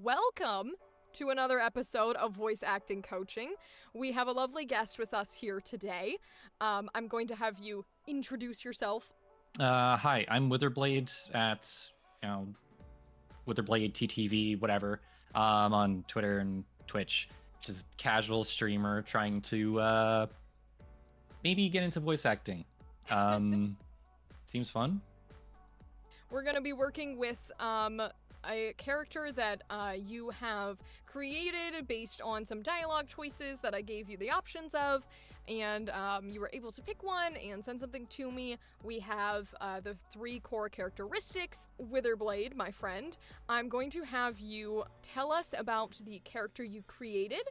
Welcome to another episode of Voice Acting Coaching. We have a lovely guest with us here today. I'm going to have you introduce yourself. Hi, I'm WitherBlade at, WitherBladettv, whatever, on Twitter and Twitch. Just casual streamer trying to maybe get into voice acting. Seems fun. We're going to be working with a character that you have created based on some dialogue choices that I gave you the options of, and you were able to pick one and send something to me. We have the 3 core characteristics. Witherblade, my friend, I'm going to have you tell us about the character you created,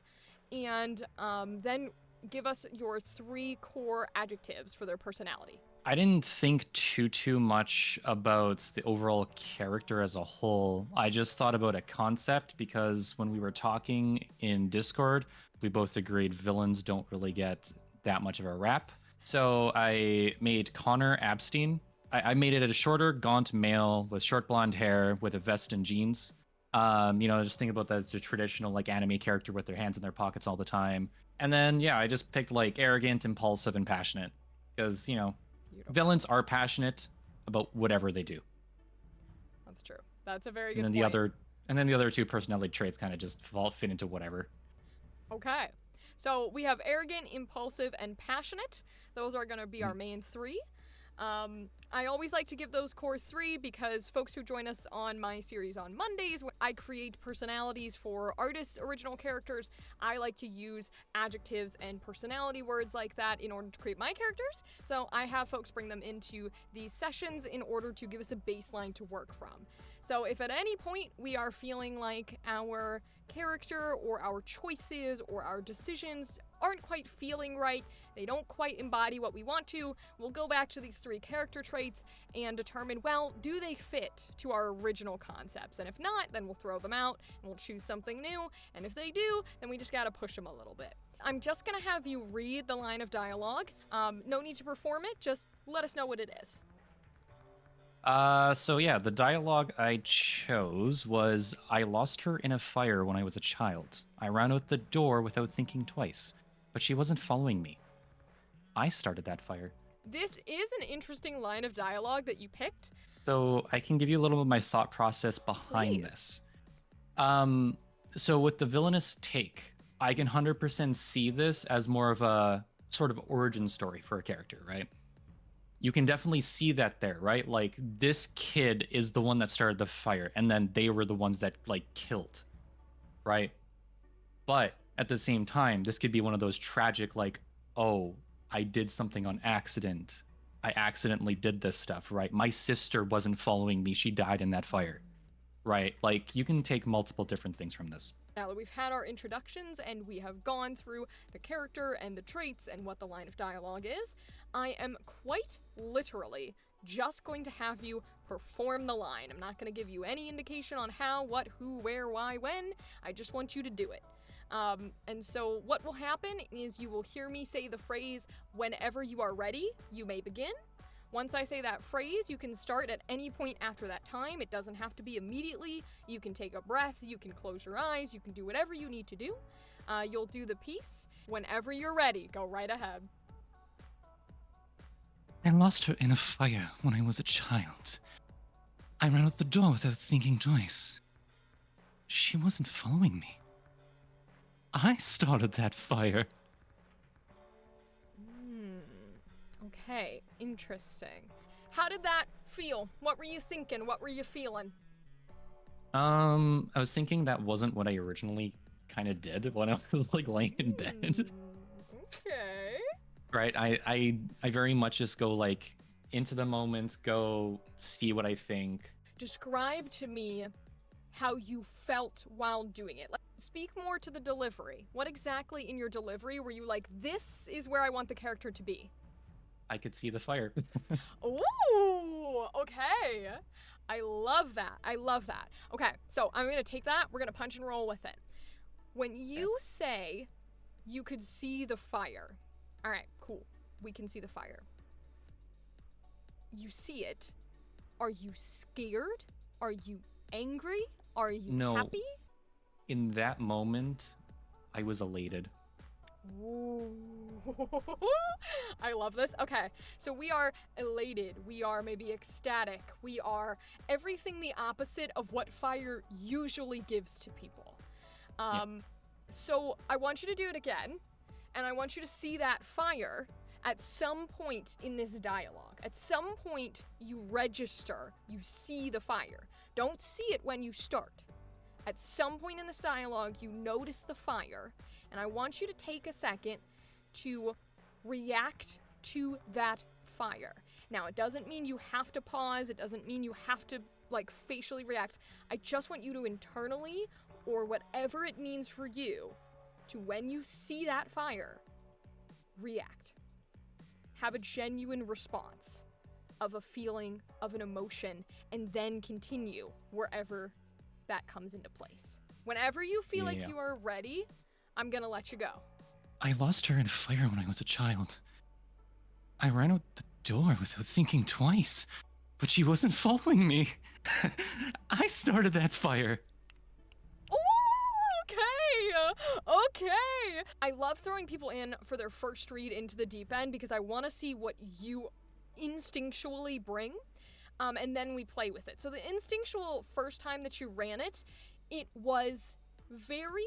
and then give us your 3 core adjectives for their personality. I didn't think too much about the overall character as a whole. I just thought about a concept because when we were talking in Discord, we both agreed villains don't really get that much of a rap. So I made Connor Abstein. I made it a shorter, gaunt male with short blonde hair with a vest and jeans. Just think about that as a traditional like anime character with their hands in their pockets all the time. And then I just picked like arrogant, impulsive, and passionate because Beautiful. Villains are passionate about whatever they do. That's true. That's a very good And then the other 2 personality traits kind of just fit into whatever. Okay. So we have arrogant, impulsive, and passionate. Those are going to be our main 3. I always like to give those core 3 because folks who join us on my series on Mondays, when I create personalities for artists' original characters, I like to use adjectives and personality words like that in order to create my characters. So I have folks bring them into these sessions in order to give us a baseline to work from. So if at any point we are feeling like our character or our choices or our decisions aren't quite feeling right, they don't quite embody what we want to, we'll go back to these 3 character traits and determine, well, do they fit to our original concepts? And if not, then we'll throw them out and we'll choose something new. And if they do, then we just gotta push them a little bit. I'm just gonna have you read the line of dialogue. No need to perform it, just let us know what it is. The dialogue I chose was, I lost her in a fire when I was a child. I ran out the door without thinking twice, but she wasn't following me. I started that fire. This is an interesting line of dialogue that you picked. So I can give you a little of my thought process behind this. So with the villainous take, I can 100% see this as more of a sort of origin story for a character, right? You can definitely see that there, right? Like, this kid is the one that started the fire, and then they were the ones that, like, killed, right? But at the same time, this could be one of those tragic, like, oh, I did something on accident. I accidentally did this stuff, right? My sister wasn't following me. She died in that fire, right? Like, you can take multiple different things from this. Now that we've had our introductions and we have gone through the character and the traits and what the line of dialogue is, I am quite literally just going to have you perform the line. I'm not going to give you any indication on how, what, who, where, why, when. I just want you to do it. And so what will happen is you will hear me say the phrase, whenever you are ready, you may begin. Once I say that phrase, you can start at any point after that time. It doesn't have to be immediately. You can take a breath, you can close your eyes, you can do whatever you need to do. You'll do the piece. Whenever you're ready, go right ahead. I lost her in a fire when I was a child. I ran out the door without thinking twice. She wasn't following me. I started that fire. Okay, interesting. How did that feel? What were you thinking? What were you feeling? I was thinking that wasn't what I originally kind of did when I was like laying in bed. Okay. Right, I very much just go like into the moment, go see what I think. Describe to me how you felt while doing it. Like, speak more to the delivery. What exactly in your delivery were you like, this is where I want the character to be? I could see the fire. Ooh, okay. I love that. I love that. Okay, so I'm going to take that. We're going to punch and roll with it. When you say you could see the fire, all right, cool. We can see the fire. You see it. Are you scared? Are you angry? Are you happy? in that moment, I was elated. Ooh. I love this. Okay, so we are elated, we are maybe ecstatic, we are everything the opposite of what fire usually gives to people. So I want you to do it again, and I want you to see that fire at some point in this dialogue. At some point, you register, you see the fire. Don't see it when you start. At some point in this dialogue, you notice the fire, and I want you to take a second to react to that fire. Now, it doesn't mean you have to pause, it doesn't mean you have to, like, facially react. I just want you to internally, or whatever it means for you, to when you see that fire, react. Have a genuine response of a feeling, of an emotion, and then continue wherever that comes into place. Whenever you feel like you are ready, I'm gonna let you go. I lost her in a fire when I was a child. I ran out the door without thinking twice, but she wasn't following me. I started that fire. Okay. I love throwing people in for their first read into the deep end because I want to see what you instinctually bring, and then we play with it. So the instinctual first time that you ran it, it was very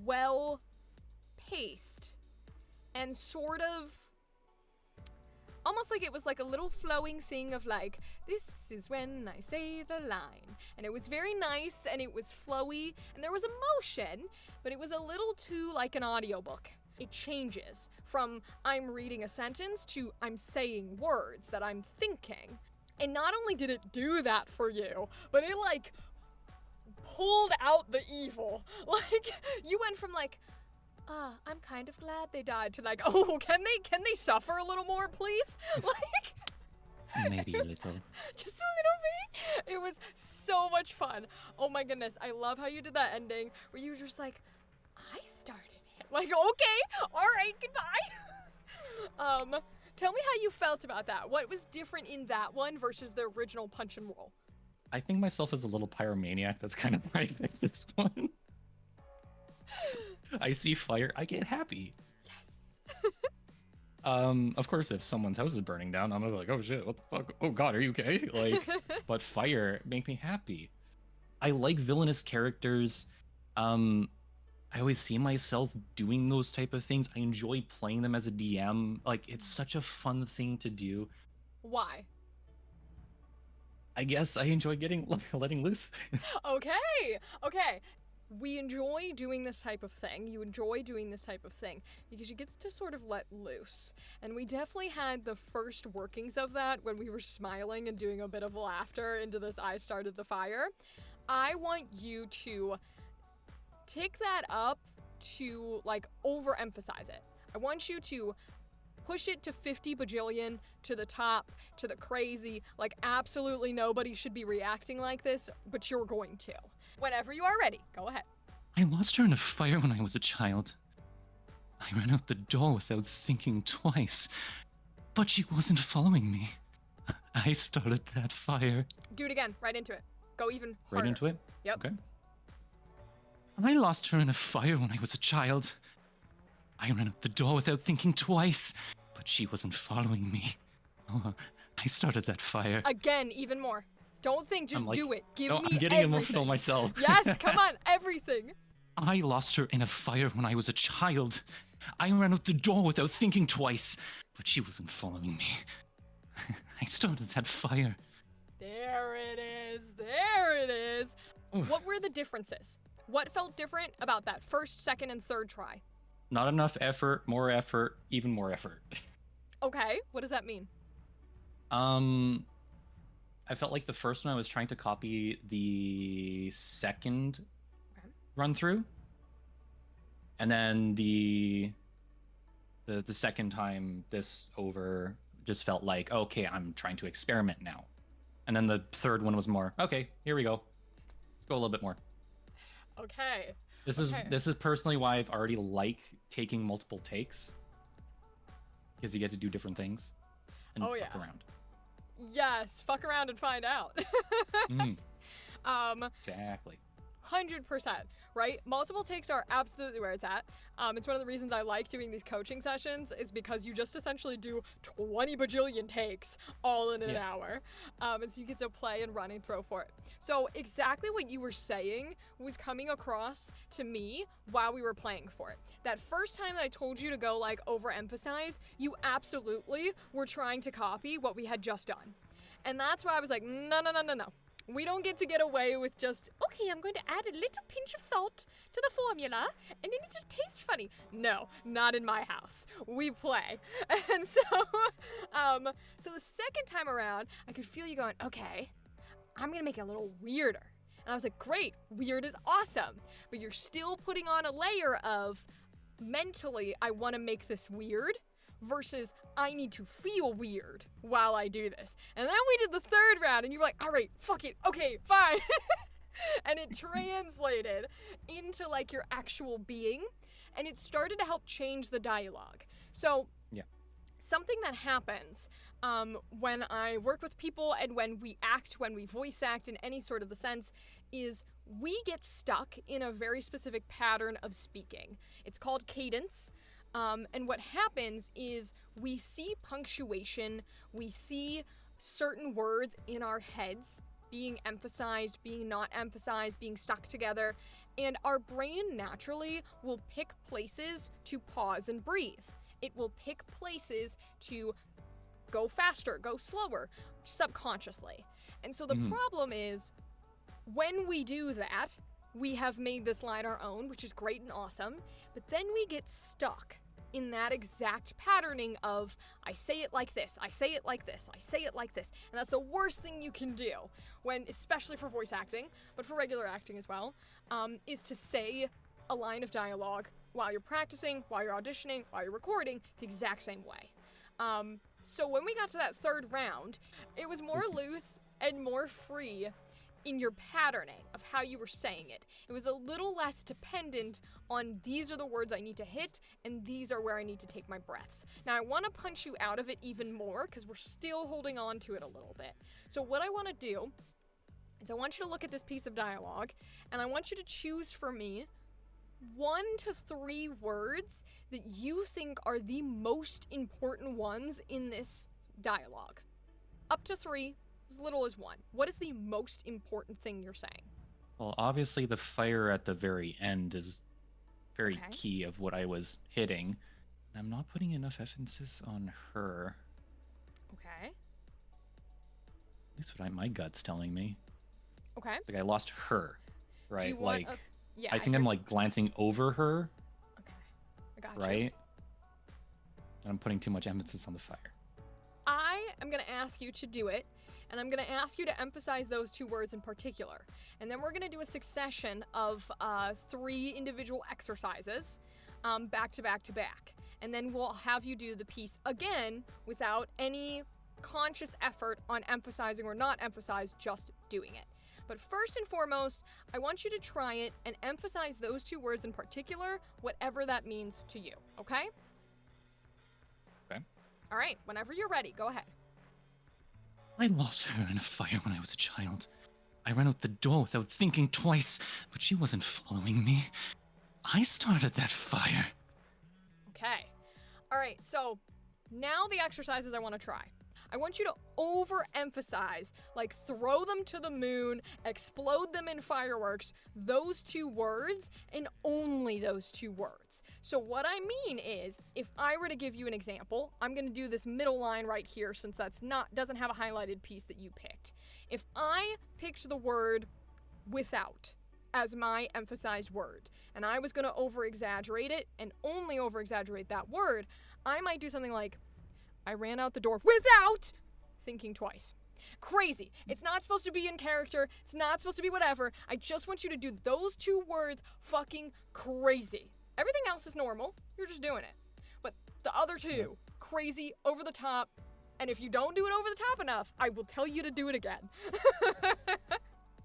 well paced and sort of almost like it was like a little flowing thing of like, this is when I say the line. And it was very nice and it was flowy and there was emotion, but it was a little too like an audiobook. It changes from I'm reading a sentence to I'm saying words that I'm thinking. And not only did it do that for you, but it like pulled out the evil. Like you went from like, I'm kind of glad they died to like, oh, can they suffer a little more, please? Like, maybe a little. Just a little bit. It was so much fun. Oh my goodness, I love how you did that ending where you were just like, I started it. Like, okay, all right, goodbye. Tell me how you felt about that. What was different in that one versus the original Punch and Roll? I think myself as a little pyromaniac. That's kind of why I picked this one. I see fire, I get happy. Yes. Of course, if someone's house is burning down, I'm gonna be like, oh shit, what the fuck? Oh god, are you okay? Like, but fire make me happy. I like villainous characters. I always see myself doing those type of things. I enjoy playing them as a DM. Like, it's such a fun thing to do. Why? I guess I enjoy letting loose. Okay. We enjoy doing this type of thing. You enjoy doing this type of thing because you get to sort of let loose. And we definitely had the first workings of that when we were smiling and doing a bit of laughter into this I started the fire. I want you to take that up to like overemphasize it. I want you to push it to 50 bajillion, to the top, to the crazy. Like absolutely nobody should be reacting like this, but you're going to. Whenever you are ready, go ahead. I lost her in a fire when I was a child. I ran out the door without thinking twice, but she wasn't following me. I started that fire. Do it again, right into it. Go even harder. Right into it? Yep. Okay. I lost her in a fire when I was a child. I ran out the door without thinking twice, but she wasn't following me. Oh, I started that fire. Again, even more. Don't think, just do it. Give me I'm getting everything. emotional myself. Yes, come on, everything. I lost her in a fire when I was a child. I ran out the door without thinking twice, but she wasn't following me. I started that fire. There it is. Oof. What were the differences? What felt different about that first, second, and third try? Not enough effort, even more effort. Okay, what does that mean? I felt like the first one I was trying to copy the second run through, and then the second time this over just felt like, okay, I'm trying to experiment now, and then the third one was more, okay, here we go, let's go a little bit more. Okay. This is personally why I've already like taking multiple takes, because you get to do different things and fuck around. Yes, fuck around and find out. Exactly. 100%, right? Multiple takes are absolutely where it's at. It's one of the reasons I like doing these coaching sessions is because you just essentially do 20 bajillion takes all in an hour. And so you get to play and run and throw for it. So exactly what you were saying was coming across to me while we were playing for it. That first time that I told you to go like overemphasize, you absolutely were trying to copy what we had just done. And that's why I was like, no. We don't get to get away with just, okay, I'm going to add a little pinch of salt to the formula, and then it'll taste funny. No, not in my house. We play. And so, so the second time around, I could feel you going, okay, I'm going to make it a little weirder. And I was like, great, weird is awesome. But you're still putting on a layer of, mentally, I want to make this weird, versus I need to feel weird while I do this. And then we did the third round and you were like, all right, fuck it, okay, fine. And it translated into like your actual being, and it started to help change the dialogue. So something that happens when I work with people and when we act, when we voice act in any sort of the sense, is we get stuck in a very specific pattern of speaking. It's called cadence. And what happens is we see punctuation, we see certain words in our heads being emphasized, being not emphasized, being stuck together, and our brain naturally will pick places to pause and breathe. It will pick places to go faster, go slower, subconsciously. And so the problem is, when we do that, we have made this line our own, which is great and awesome, but then we get stuck in that exact patterning of, I say it like this, I say it like this, I say it like this. And that's the worst thing you can do, when, especially for voice acting, but for regular acting as well, is to say a line of dialogue while you're practicing, while you're auditioning, while you're recording, the exact same way. So when we got to that third round, it was more loose and more free in your patterning of how you were saying it. It was a little less dependent on these are the words I need to hit and these are where I need to take my breaths. Now I want to punch you out of it even more because we're still holding on to it a little bit. So what I want to do is I want you to look at this piece of dialogue and I want you to choose for me 1 to 3 words that you think are the most important ones in this dialogue. Up to 3. As little as 1. What is the most important thing you're saying? Well, obviously the fire at the very end is very key of what I was hitting. I'm not putting enough emphasis on her. Okay. At least what my gut's telling me. Okay. Like I lost her, right? Do you want like yeah, I think I'm like glancing over her. Okay. I got you. Right? And I'm putting too much emphasis on the fire. I am going to ask you to do it. And I'm going to ask you to emphasize those 2 words in particular. And then we're going to do a succession of 3 individual exercises back to back to back. And then we'll have you do the piece again without any conscious effort on emphasizing or not emphasize, just doing it. But first and foremost, I want you to try it and emphasize those 2 words in particular, whatever that means to you. Okay? Okay. All right. Whenever you're ready, go ahead. I lost her in a fire when I was a child. I ran out the door without thinking twice, but she wasn't following me. I started that fire. Okay. All right, so now the exercises I want to try. I want you to overemphasize, like throw them to the moon, explode them in fireworks, those 2 words, and only those 2 words. So what I mean is, if I were to give you an example, I'm going to do this middle line right here since doesn't have a highlighted piece that you picked. If I picked the word without as my emphasized word, and I was going to over-exaggerate it and only over-exaggerate that word, I might do something like, I ran out the door without thinking twice. Crazy. It's not supposed to be in character. It's not supposed to be whatever. I just want you to do those 2 words fucking crazy. Everything else is normal. You're just doing it. But the other 2, crazy, over the top. And if you don't do it over the top enough, I will tell you to do it again.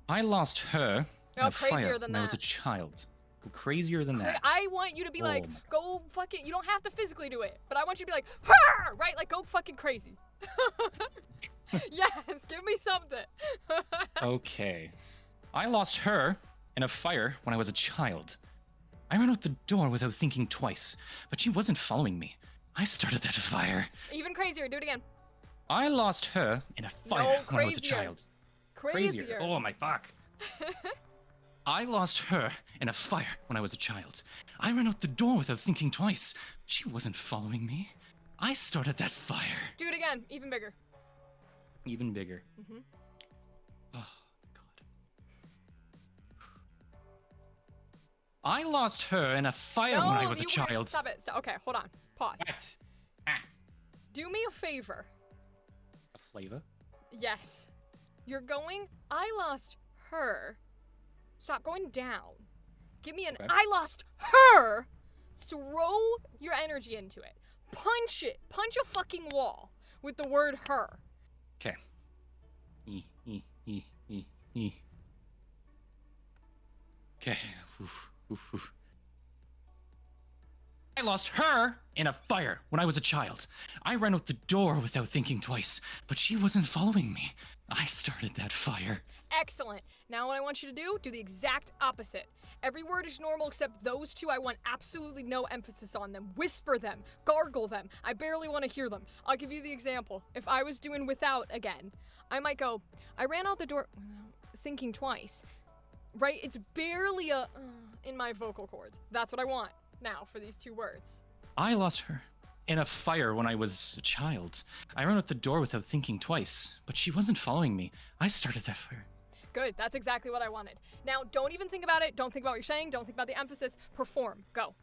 I lost her in a crazier fire than when I was that. a child. Go crazier than that. I want you to be like, my go fucking, you don't have to physically do it, but I want you to be like, "Har!" Right? Like, go fucking crazy. Yes, give me something. Okay. I lost her in a fire when I was a child. I ran out the door without thinking twice, but she wasn't following me. I started that fire. Even crazier. Do it again. I lost her in a fire when I was a child. Crazier. Oh my fuck. I lost her in a fire when I was a child. I ran out the door without thinking twice. She wasn't following me. I started that fire. Do it again. Even bigger. Even bigger. Mm-hmm. Oh, God. I lost her in a fire when I was a child. Stop it. Okay, hold on. Pause. What? Ah. Do me a favor. A flavor? Yes. You're going, I lost her. Stop going down. Give me an, Okay. I lost her. Throw your energy into it. Punch it. Punch a fucking wall with the word her. Okay. Okay. Oof, oof, oof. I lost her in a fire when I was a child. I ran out the door without thinking twice, but she wasn't following me. I started that fire. Excellent. Now what I want you to do the exact opposite. Every word is normal except those two. I want absolutely no emphasis on them. Whisper them. Gargle them. I barely want to hear them. I'll give you the example. If I was doing without again, I might go, I ran out the door thinking twice. Right? It's barely a in my vocal cords. That's what I want now for these two words. I lost her in a fire when I was a child. I ran out the door without thinking twice, but she wasn't following me. I started that fire. Good. That's exactly what I wanted. Now, don't even think about it. Don't think about what you're saying. Don't think about the emphasis. Perform. Go.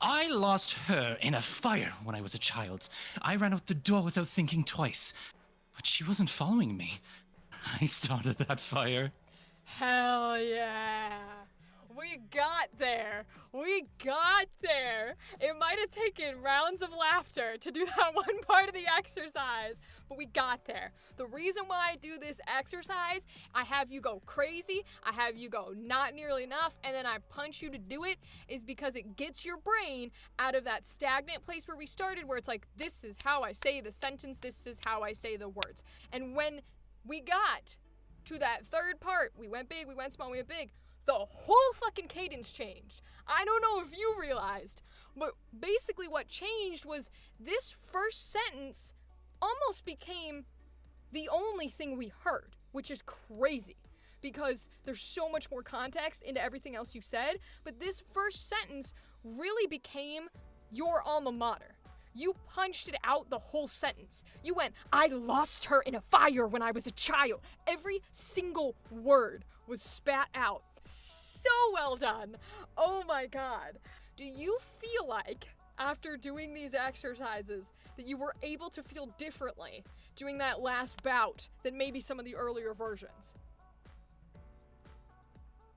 I lost her in a fire when I was a child. I ran out the door without thinking twice, but she wasn't following me. I started that fire. Hell yeah. We got there. We got there. It might have taken rounds of laughter to do that one part of the exercise, but we got there. The reason why I do this exercise, I have you go crazy, I have you go not nearly enough, and then I punch you to do it, is because it gets your brain out of that stagnant place where we started, where it's like, this is how I say the sentence, this is how I say the words. And when we got to that third part, we went big, we went small, we went big, the whole fucking cadence changed. I don't know if you realized, but basically what changed was this first sentence almost became the only thing we heard, which is crazy because there's so much more context into everything else you said, but this first sentence really became your alma mater. You punched it out the whole sentence. You went, I lost her in a fire when I was a child. Every single word was spat out. So well done. Oh my God. Do you feel like after doing these exercises that you were able to feel differently doing that last bout than maybe some of the earlier versions?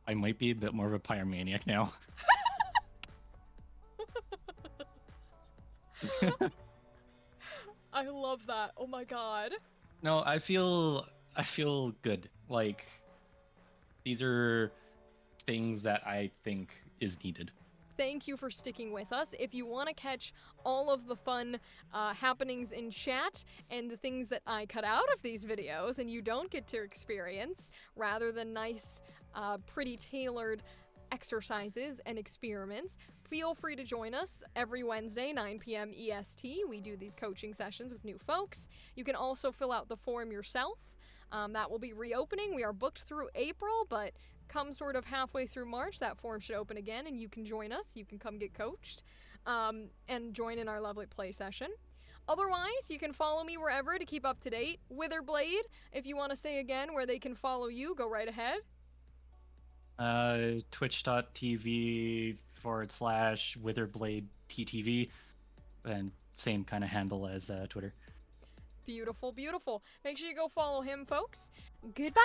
I might be a bit more of a pyromaniac now. I love that. Oh my God. No, I feel good. Like, these are things that I think is needed. Thank you for sticking with us. If you want to catch all of the fun happenings in chat and the things that I cut out of these videos and you don't get to experience, rather than nice, pretty tailored exercises and experiments, feel free to join us every Wednesday, 9 p.m. EST. We do these coaching sessions with new folks. You can also fill out the form yourself. That will be reopening. We are booked through April, but come sort of halfway through March, that form should open again and you can join us. You can come get coached and join in our lovely play session. Otherwise, you can follow me wherever to keep up to date. WitherBlade, if you want to say again where they can follow you, go right ahead. Twitch.tv/WitherBladettv, and same kind of handle as Twitter. Beautiful, beautiful. Make sure you go follow him, folks. Goodbye!